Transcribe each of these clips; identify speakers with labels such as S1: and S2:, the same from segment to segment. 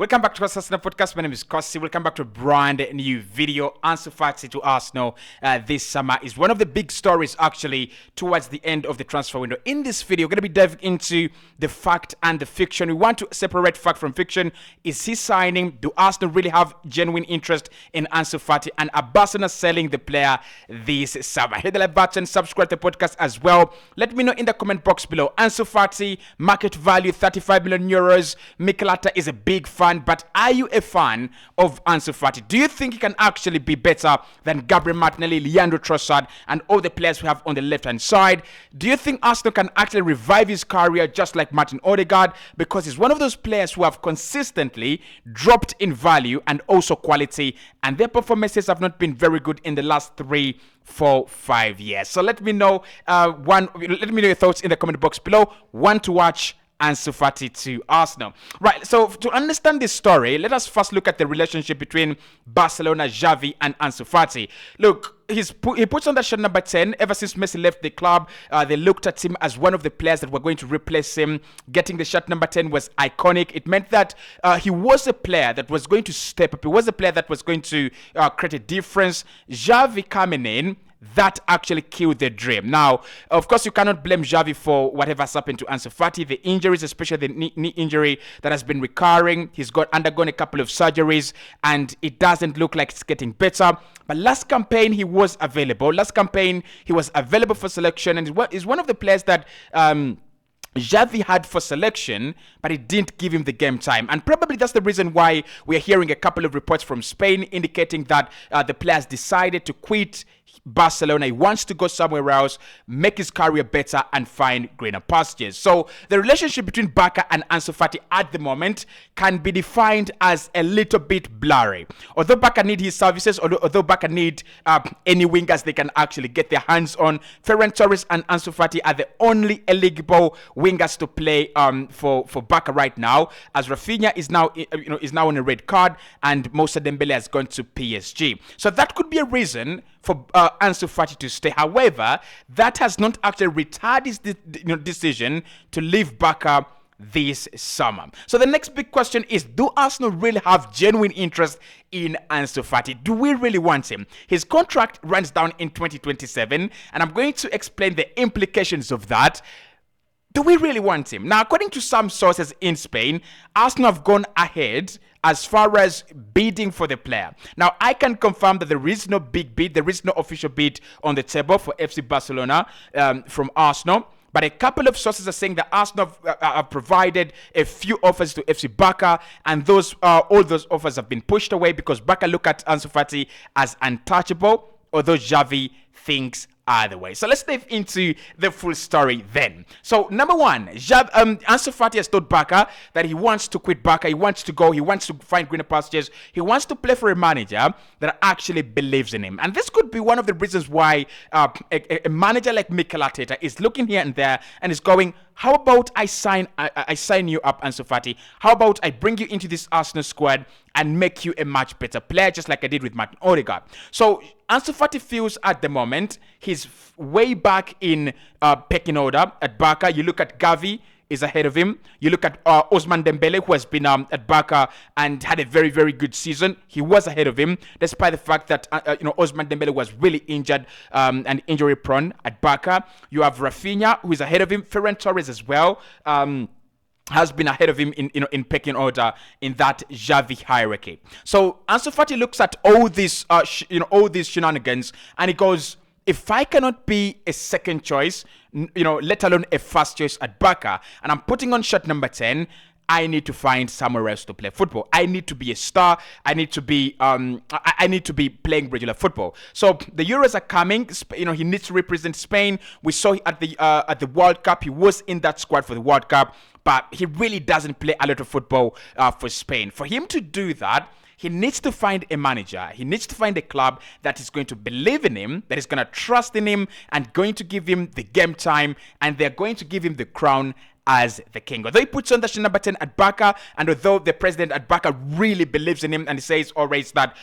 S1: Welcome back to our Arsenal podcast. My name is Cossy. Welcome back to a brand new video. ANSU Fati to Arsenal this summer is one of the big stories actually towards the end of the transfer window. In this video, we're going to be diving into the fact and the fiction. We want to separate fact from fiction. Is he signing? Do Arsenal really have genuine interest in ANSU Fati? And are Barcelona selling the player this summer? Hit the like button, subscribe to the podcast as well. Let me know in the comment box below. ANSU Fati, market value 35 million euros. Mikel Arteta is a big fan. But are you a fan of ANSU Fati? Do you think he can actually be better than Gabriel Martinelli, Leandro Trossard, and all the players we have on the left-hand side? Do you think Arsenal can actually revive his career just like Martin Odegaard? Because he's one of those players who have consistently dropped in value and also quality, and their performances have not been very good in the last 3, 4, 5 years. So let me know your thoughts in the comment box below. One to watch, ANSU Fati to Arsenal. Right, so to understand this story, let us first look at the relationship between Barcelona, Xavi, and ANSU Fati. Look, he puts on that shirt number 10. Ever since Messi left the club, they looked at him as one of the players that were going to replace him. Getting the shirt number 10 was iconic. It meant that he was a player that was going to step up. He was a player that was going to create a difference. Xavi coming in, that actually killed the dream. Now, of course, you cannot blame Xavi for whatever's happened to ANSU Fati. The injuries, especially the knee injury that has been recurring. He's undergone a couple of surgeries, and it doesn't look like it's getting better. But last campaign, he was available. Last campaign, he was available for selection, and is one of the players that Xavi had for selection, but it didn't give him the game time. And probably that's the reason why we're hearing a couple of reports from Spain indicating that the players decided to quit Barcelona. He wants to go somewhere else, make his career better, and find greener pastures. So the relationship between Barca and ANSU Fati at the moment can be defined as a little bit blurry. Although Barca need his services, although Barca need any wingers they can actually get their hands on, Ferran Torres and ANSU Fati are the only eligible wingers to play for Barca right now, as Rafinha is now on a red card, and Moussa Dembele has gone to PSG. So that could be a reason for ANSU Fati to stay. However, that has not actually retarded his decision to leave Barca this summer. So the next big question is, do Arsenal really have genuine interest in ANSU Fati? Do we really want him? His contract runs down in 2027, and I'm going to explain the implications of that. Do we really want him? Now, according to some sources in Spain, Arsenal have gone ahead as far as bidding for the player. Now, I can confirm that there is no big bid, there is no official bid on the table for FC Barcelona from Arsenal. But a couple of sources are saying that Arsenal have provided a few offers to FC Barca, and all those offers have been pushed away because Barca look at ANSU Fati as untouchable, although Xavi thinks either way. So let's dive into the full story then. So number one, ANSU Fati has told Barca that he wants to quit Barca. He wants to go. He wants to find greener pastures. He wants to play for a manager that actually believes in him. And this could be one of the reasons why a manager like Mikel Arteta is looking here and there and is going, how about I sign you up, ANSU Fati? How about I bring you into this Arsenal squad and make you a much better player, just like I did with Martin Odegaard? So ANSU Fati feels at the moment he's way back in pecking order at Barca. You look at Gavi is ahead of him. You look at Ousmane Dembele, who has been at Barca and had a very, very good season. He was ahead of him, despite the fact that Ousmane Dembele was really injured and injury prone at Barca. You have Rafinha, who is ahead of him. Ferran Torres as well. Has been ahead of him in pecking order in that Xavi hierarchy. So ANSU Fati looks at all these shenanigans and he goes, if I cannot be a second choice, let alone a first choice at Barca, and I'm putting on shirt number 10, I need to find somewhere else to play football. I need to be a star. I need to be playing regular football. So the Euros are coming. He needs to represent Spain. We saw at the World Cup. He was in that squad for the World Cup, but he really doesn't play a lot of football for Spain. For him to do that, he needs to find a manager. He needs to find a club that is going to believe in him, that is going to trust in him, and going to give him the game time, and they're going to give him the crown as the king. Although he puts on the number 10 at Barca, and although the president at Barca really believes in him, and he says always that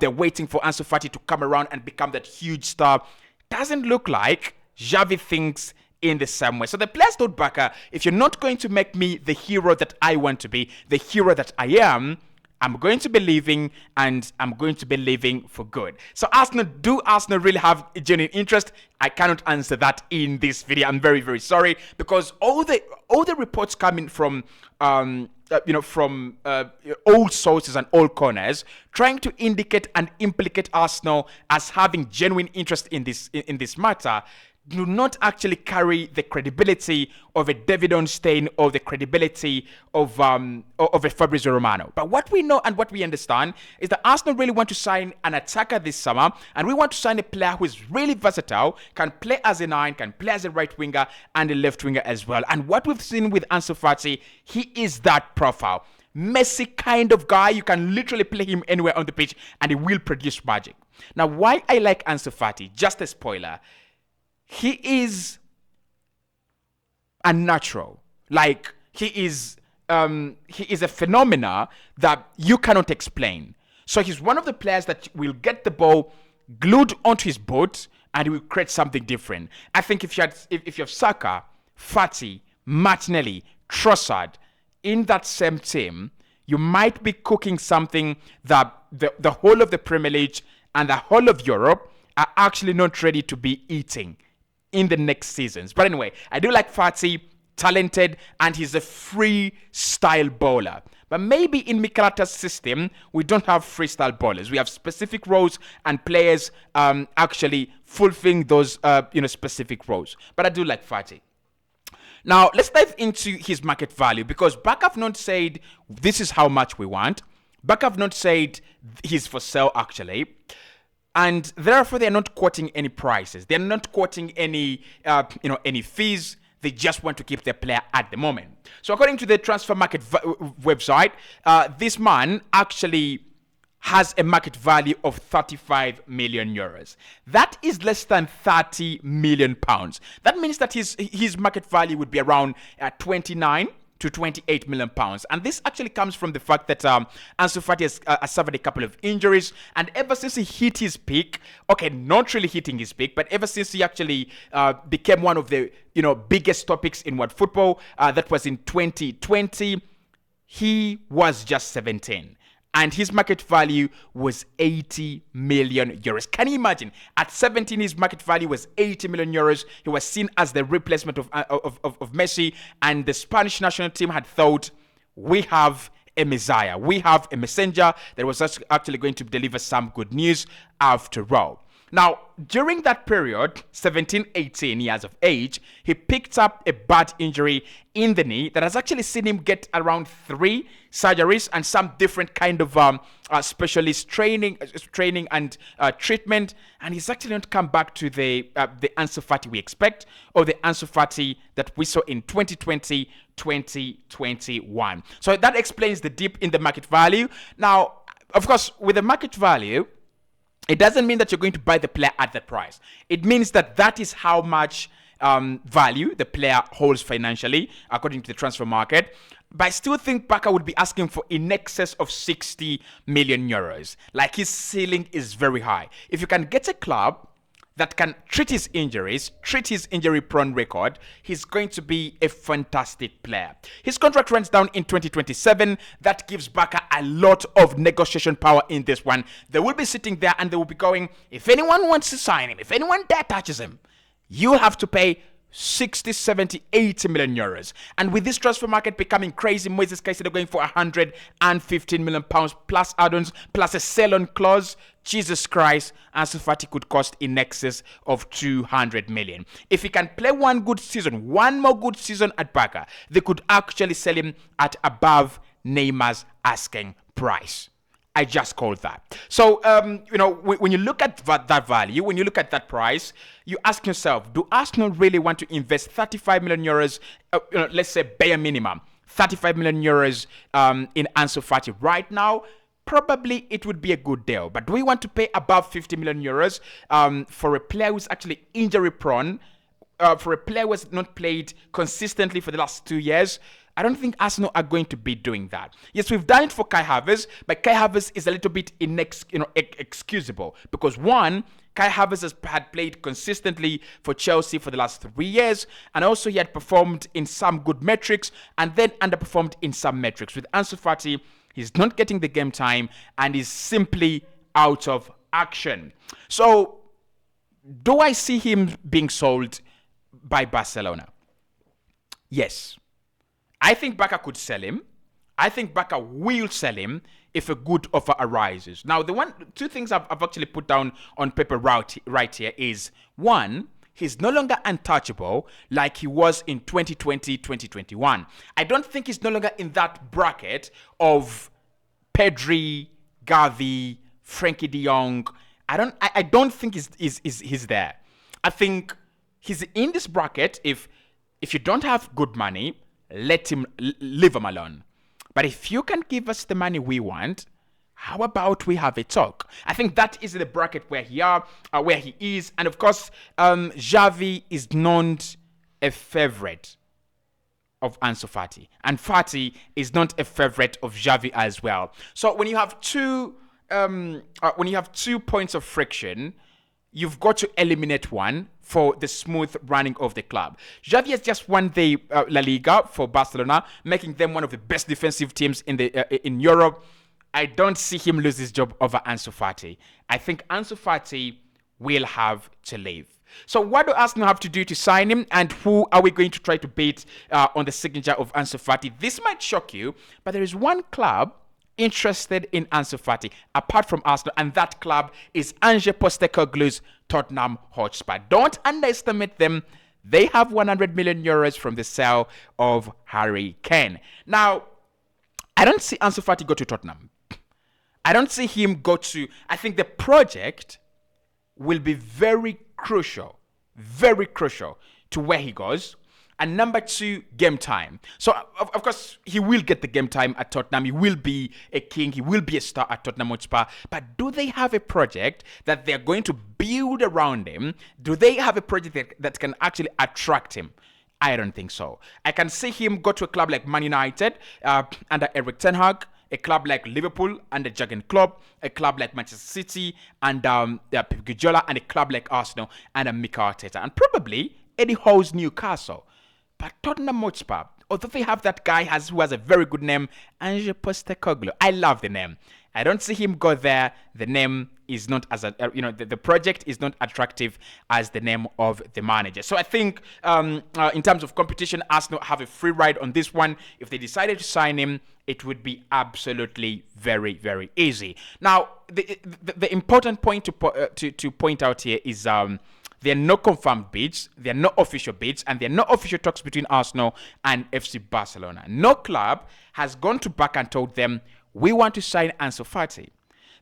S1: they're waiting for ANSU Fati to come around and become that huge star, doesn't look like Xavi thinks in the same way. So the players told Barca, if you're not going to make me the hero that I want to be, the hero that I am, I'm going to be leaving, and I'm going to be leaving for good. So do Arsenal really have a genuine interest? I cannot answer that in this video. I'm very, very sorry, because all the reports coming from from all sources and all corners, trying to indicate and implicate Arsenal as having genuine interest in this matter, do not actually carry the credibility of a David Ornstein or the credibility of a Fabrizio Romano. But what we know and what we understand is that Arsenal really want to sign an attacker this summer, and we want to sign a player who is really versatile, can play as a 9, can play as a right winger and a left winger as well. And what we've seen with ANSU Fati, he is that profile. Messi kind of guy. You can literally play him anywhere on the pitch and he will produce magic. Now, why I like ANSU Fati, just a spoiler, he is unnatural. Like, he is a phenomena that you cannot explain. So he's one of the players that will get the ball glued onto his boot and he will create something different. I think if you have Saka, Fati, Martinelli, Trossard in that same team, you might be cooking something that the whole of the Premier League and the whole of Europe are actually not ready to be eating in the next seasons. But anyway, I do like Fati, talented, and he's a freestyle bowler. But maybe in Mikel Arteta's system, we don't have freestyle bowlers. We have specific roles and players actually fulfilling those specific roles. But I do like Fati. Now, let's dive into his market value, because Barca have not said this is how much we want. Barca have not said he's for sale, actually. And therefore, they're not quoting any prices. They're not quoting any fees. They just want to keep their player at the moment. So according to the transfer market website, this man actually has a market value of 35 million euros. That is less than 30 million pounds. That means that his market value would be around 29 to 28 million pounds. And this actually comes from the fact that ANSU Fati has suffered a couple of injuries, and ever since he hit his peak, okay, not really hitting his peak, but ever since he actually became one of the biggest topics in world football, that was in 2020, he was just 17. And his market value was 80 million euros. Can you imagine? At 17, his market value was 80 million euros. He was seen as the replacement of Messi. And the Spanish national team had thought, we have a messiah. We have a messenger that was actually going to deliver some good news after all. Now, during that period, 17, 18 years of age, he picked up a bad injury in the knee that has actually seen him get around 3 surgeries and some different kind of specialist training and treatment. And he's actually not come back to the ANSU Fati we expect, or the ANSU Fati that we saw in 2020, 2021. So that explains the dip in the market value. Now, of course, with the market value, it doesn't mean that you're going to buy the player at that price. It means that is how much value the player holds financially, according to the transfer market. But I still think Barca would be asking for in excess of 60 million euros. Like, his ceiling is very high. If you can get a club that can treat his injuries, treat his injury-prone record, he's going to be a fantastic player. His contract runs down in 2027. That gives Barca a lot of negotiation power in this one. They will be sitting there and they will be going, if anyone wants to sign him, if anyone dare touches him, you have to pay 60, 70, 80 million euros. And with this transfer market becoming crazy, Moises Caicedo going for 115 million pounds plus add-ons, plus a sell-on clause, Jesus Christ, ANSU Fati could cost in excess of 200 million. If he can play one more good season at Barca, they could actually sell him at above Neymar's asking price. I just called that. So, when you look at that value, when you look at that price, you ask yourself, do Arsenal really want to invest 35 million euros, let's say bare minimum, 35 million euros in ANSU Fati right now? Probably it would be a good deal. But do we want to pay above 50 million euros for a player who's actually injury prone, for a player who has not played consistently for the last 2 years? I don't think Arsenal are going to be doing that. Yes, we've done it for Kai Havertz, but Kai Havertz is a little bit inexcusable because, one, Kai Havertz had played consistently for Chelsea for the last 3 years, and also he had performed in some good metrics and then underperformed in some metrics. With Ansu Fati, he's not getting the game time and is simply out of action. So, do I see him being sold by Barcelona? Yes. I think Barca could sell him. I think Barca will sell him if a good offer arises. Now, two things I've actually put down on paper right here is, one, he's no longer untouchable like he was in 2020, 2021. I don't think he's no longer in that bracket of Pedri, Gavi, Frankie de Jong. I don't think he's there. I think he's in this bracket. If you don't have good money, leave him alone. But if you can give us the money we want, how about we have a talk? I think that is the bracket where he is. And of course, Xavi is not a favorite of Ansu Fati. And Fati is not a favorite of Xavi as well. So when you have two points of friction, you've got to eliminate one for the smooth running of the club. Xavi has just won the La Liga for Barcelona, making them one of the best defensive teams in Europe. I don't see him lose his job over Ansu Fati. I think Ansu Fati will have to leave. So what do Arsenal have to do to sign him, and who are we going to try to beat on the signature of Ansu Fati? This might shock you, but there is one club interested in Ansu Fati apart from Arsenal, and that club is Ange Postecoglou's Tottenham Hotspur. Don't underestimate them. They have 100 million euros from the sale of Harry Kane. Now, I don't see Ansu Fati go to Tottenham. I don't see him go to... I think the project will be very crucial to where he goes. And number two, game time. So, of course, he will get the game time at Tottenham. He will be a king. He will be a star at Tottenham Hotspur. But do they have a project that they're going to build around him? Do they have a project that can actually attract him? I don't think so. I can see him go to a club like Man United under Eric Ten Hag, a club like Liverpool under Jurgen Klopp, a club like Manchester City and Pep Guardiola, and a club like Arsenal under Mikel Arteta, and probably Eddie Howe's Newcastle. But Tottenham Hotspur, although they have that guy who has a very good name, Ange Postecoglou. I love the name. I don't see him go there. The name is not the project is not attractive as the name of the manager. So I think in terms of competition, Arsenal have a free ride on this one. If they decided to sign him, it would be absolutely very, very easy. Now, the important point to point out here is there are no confirmed bids, there are no official bids, and there are no official talks between Arsenal and FC Barcelona. No club has gone to Barca and told them, we want to sign Ansu Fati.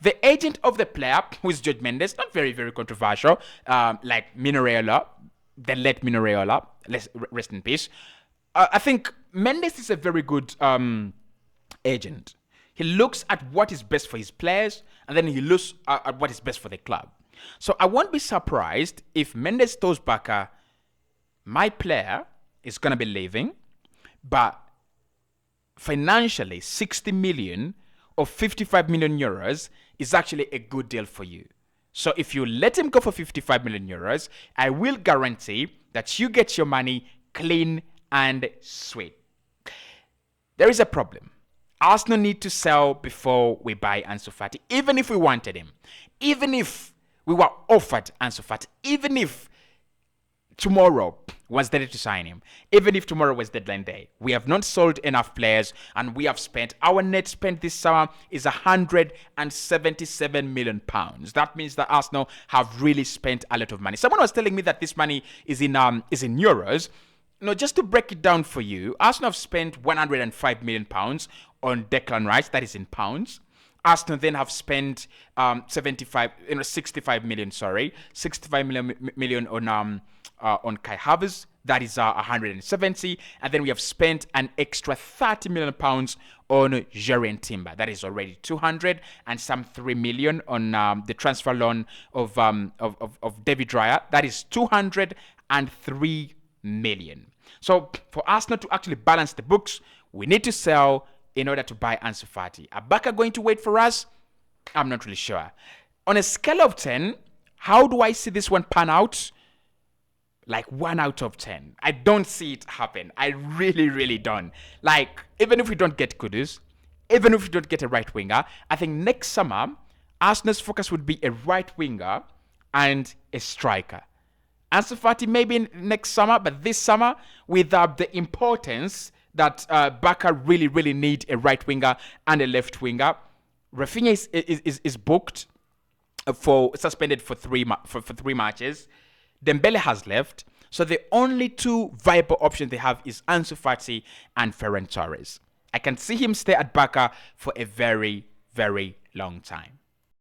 S1: The agent of the player, who is Jorge Mendes, not very, very controversial, like Minoreola, the late Minoreola, rest in peace. I think Mendes is a very good agent. He looks at what is best for his players, and then he looks at what is best for the club. So I won't be surprised if Mendes tells Barca, my player is going to be leaving, but financially 60 million or 55 million euros is actually a good deal for you. So if you let him go for 55 million euros, I will guarantee that you get your money clean and sweet. There is a problem. Arsenal need to sell before we buy Ansu Fati, even if we wanted him. Even if we were offered Ansu Fati, even if tomorrow was ready to sign him, even if tomorrow was deadline day. We have not sold enough players, and we have spent, our net spend this summer is 177 million pounds. That means that Arsenal have really spent a lot of money. Someone was telling me that this money is in euros. No, just to break it down for you, Arsenal have spent 105 million pounds on Declan Rice, that is in pounds. Arsenal then have spent 65 million on Kai Havertz, that is 170, and then we have spent an extra 30 million pounds on Jurrien Timber, that is already 200, and some 3 million on the transfer loan of David Raya, that is 203 million. So for Arsenal to actually balance the books, we need to sell in order to buy Ansu Fati. Are Barca going to wait for us? I'm not really sure. On a scale of 10, How do I see this one pan out? Like 1 out of 10. I don't see it happen. I really, really don't. Like, even if we don't get Kudus, even if we don't get a right winger, I think next summer, Arsenal's focus would be a right winger and a striker. ANSU Fati maybe next summer, but this summer, without the importance that Barca really, really need a right winger and a left winger, Rafinha is booked for suspended for three matches. Dembele has left, so the only two viable options they have is Ansu Fati and Ferran Torres. I can see him stay at Barca for a very, very long time.